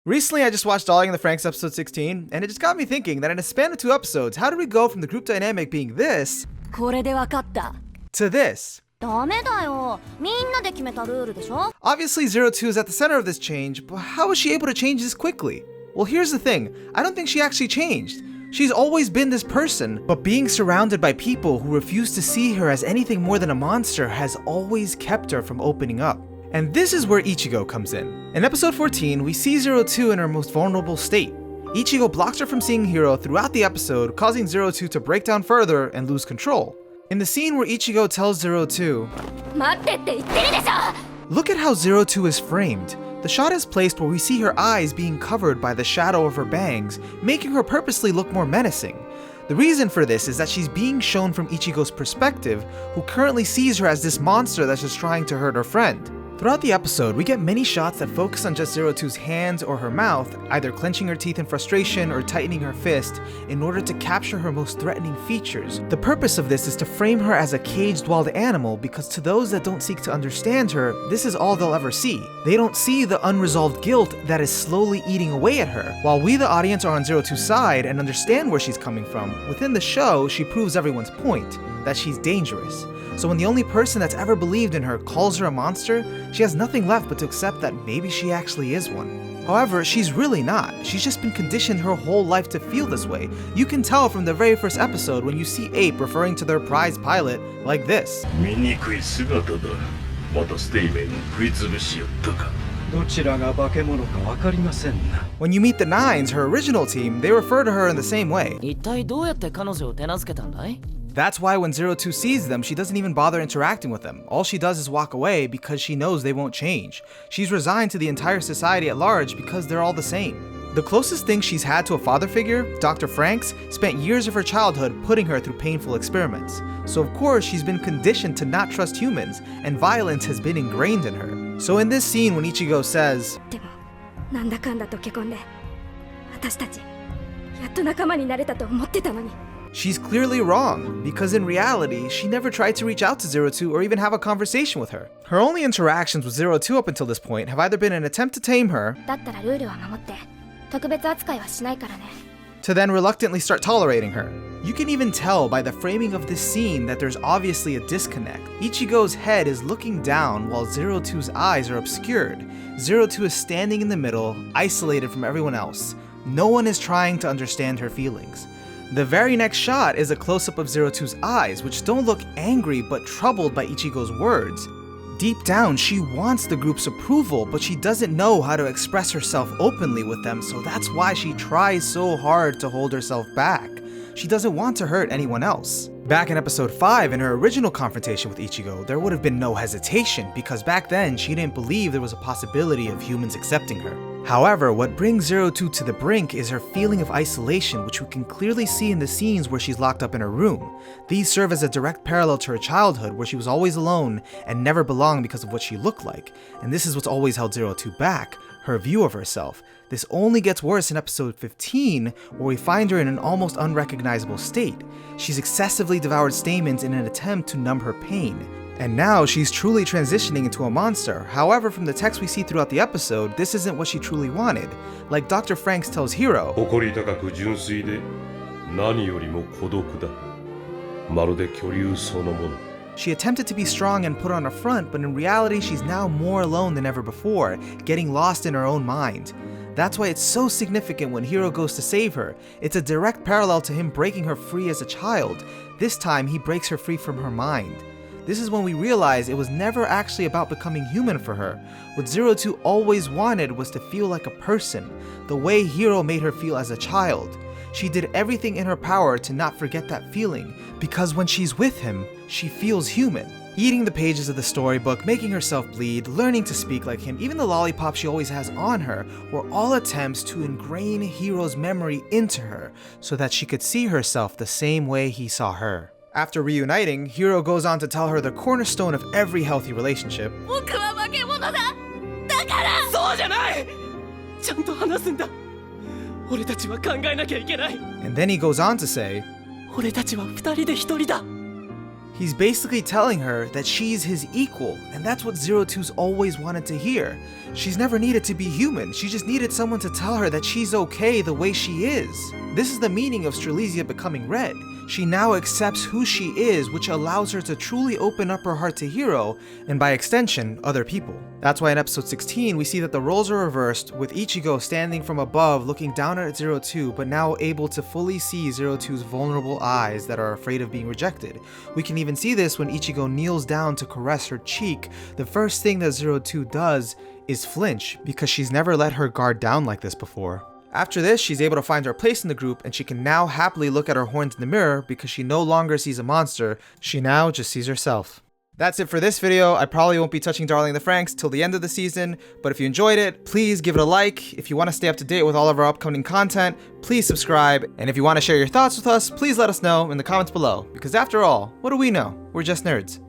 Recently, I just watched Darling in the Franxx episode 16, and it just got me thinking that in a span of 2 episodes, how do we go from the group dynamic being this to this? Obviously, 02 is at the center of this change, but how was she able to change this quickly? Well, here's the thing, I don't think she actually changed. She's always been this person, but being surrounded by people who refuse to see her as anything more than a monster has always kept her from opening up. And this is where Ichigo comes in. In episode 14, we see 02 in her most vulnerable state. Ichigo blocks her from seeing Hiro throughout the episode, causing 02 to break down further and lose control. In the scene where Ichigo tells 02, look at how 02 is framed. The shot is placed where we see her eyes being covered by the shadow of her bangs, making her purposely look more menacing. The reason for this is that she's being shown from Ichigo's perspective, who currently sees her as this monster that's just trying to hurt her friend. Throughout the episode, we get many shots that focus on just 02's hands or her mouth, either clenching her teeth in frustration or tightening her fist, in order to capture her most threatening features. The purpose of this is to frame her as a caged wild animal, because to those that don't seek to understand her, this is all they'll ever see. They don't see the unresolved guilt that is slowly eating away at her. While we the audience are on 02's side and understand where she's coming from, within the show, she proves everyone's point, that she's dangerous. So when the only person that's ever believed in her calls her a monster, she has nothing left but to accept that maybe she actually is one. However, she's really not. She's just been conditioned her whole life to feel this way. You can tell from the very first episode when you see Ape referring to their prize pilot like this. When you meet the Nines, her original team, they refer to her in the same way. That's why when 02 sees them, she doesn't even bother interacting with them. All she does is walk away because she knows they won't change. She's resigned to the entire society at large because they're all the same. The closest thing she's had to a father figure, Dr. Franxx, spent years of her childhood putting her through painful experiments. So of course she's been conditioned to not trust humans, and violence has been ingrained in her. So in this scene when Ichigo says, she's clearly wrong, because in reality, she never tried to reach out to 02 or even have a conversation with her. Her only interactions with 02 up until this point have either been an attempt to tame her, to then reluctantly start tolerating her. You can even tell by the framing of this scene that there's obviously a disconnect. Ichigo's head is looking down while 02's eyes are obscured. 02 is standing in the middle, isolated from everyone else. No one is trying to understand her feelings. The very next shot is a close-up of 02's eyes, which don't look angry but troubled by Ichigo's words. Deep down, she wants the group's approval, but she doesn't know how to express herself openly with them, so that's why she tries so hard to hold herself back. She doesn't want to hurt anyone else. Back in episode 5, in her original confrontation with Ichigo, there would have been no hesitation, because back then she didn't believe there was a possibility of humans accepting her. However, what brings 02 to the brink is her feeling of isolation, which we can clearly see in the scenes where she's locked up in her room. These serve as a direct parallel to her childhood, where she was always alone and never belonged because of what she looked like. And this is what's always held 02 back, her view of herself. This only gets worse in episode 15, where we find her in an almost unrecognizable state. She's excessively devoured stamens in an attempt to numb her pain. And now she's truly transitioning into a monster. However, from the text we see throughout the episode, this isn't what she truly wanted. Like Dr. Franxx tells Hiro, she attempted to be strong and put on a front, but in reality she's now more alone than ever before, getting lost in her own mind. That's why it's so significant when Hiro goes to save her. It's a direct parallel to him breaking her free as a child. This time he breaks her free from her mind. This is when we realize it was never actually about becoming human for her. What 02 always wanted was to feel like a person, the way Hiro made her feel as a child. She did everything in her power to not forget that feeling, because when she's with him, she feels human. Eating the pages of the storybook, making herself bleed, learning to speak like him, even the lollipop she always has on her, were all attempts to ingrain Hiro's memory into her, so that she could see herself the same way he saw her. After reuniting, Hiro goes on to tell her the cornerstone of every healthy relationship. And then he goes on to say, He's basically telling her that she's his equal, and that's what 02's always wanted to hear. She's never needed to be human, she just needed someone to tell her that she's okay the way she is. This is the meaning of Strelitzia becoming red. She now accepts who she is, which allows her to truly open up her heart to Hiro, and by extension, other people. That's why in episode 16, we see that the roles are reversed, with Ichigo standing from above looking down at 02, but now able to fully see 02's vulnerable eyes that are afraid of being rejected. We can even see this when Ichigo kneels down to caress her cheek. The first thing that 02 does is flinch, because she's never let her guard down like this before. After this, she's able to find her place in the group, and she can now happily look at her horns in the mirror because she no longer sees a monster, she now just sees herself. That's it for this video. I probably won't be touching Darling the Franxx till the end of the season, but if you enjoyed it, please give it a like. If you want to stay up to date with all of our upcoming content, please subscribe, and if you want to share your thoughts with us, please let us know in the comments below, because after all, what do we know? We're just nerds.